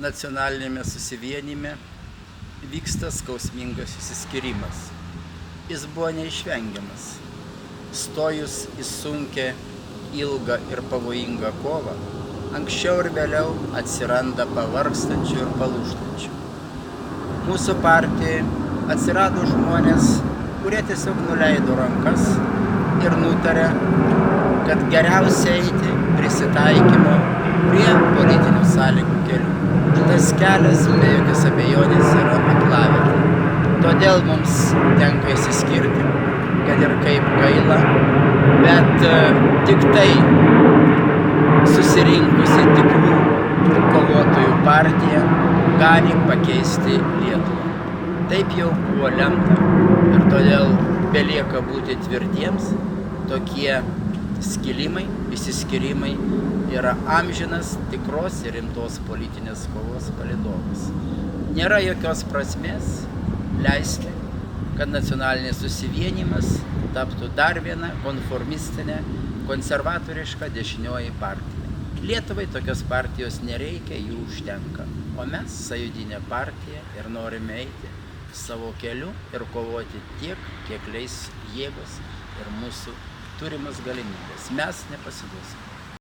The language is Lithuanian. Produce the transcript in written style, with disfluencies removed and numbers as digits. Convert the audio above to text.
nacionalinėme susivienime vyksta skausmingas išsiskyrimas. Jis buvo neišvengiamas. Stojus į sunkią, ilgą ir pavojingą kovą, anksčiau ir vėliau atsiranda pavargstančių ir palūžtančių. Mūsų partijai atsirado žmonės, kurie tiesiog nuleido rankas ir nutarė, kad geriausia eiti prisitaikymo prie politinių sąlygų keliu. Tas kelias be jokios abejonės yra aklavietė. Todėl mums tenka išsiskirti, kad ir kaip gaila, bet tik tai susirinkusi tikrų kovotojų partija gali pakeisti Lietuvą. Taip jau buvo lemta ir todėl belieka būti tvirtiems. Tokie skilimai, išsiskyrimai yra amžinas tikros ir rimtos politinės kovos palydovas. Nėra jokios prasmės leisti, kad nacionalinis susivienimas taptų dar viena konformistinė, konservatoriška dešinioji partija. Lietuvai tokios partijos nereikia, jų užtenka. O mes, Sąjūdinė partija, ir norime eiti savo keliu ir kovoti tiek, kiek leis jėgos ir mūsų turimas galimybės. Mes nepasiduosime.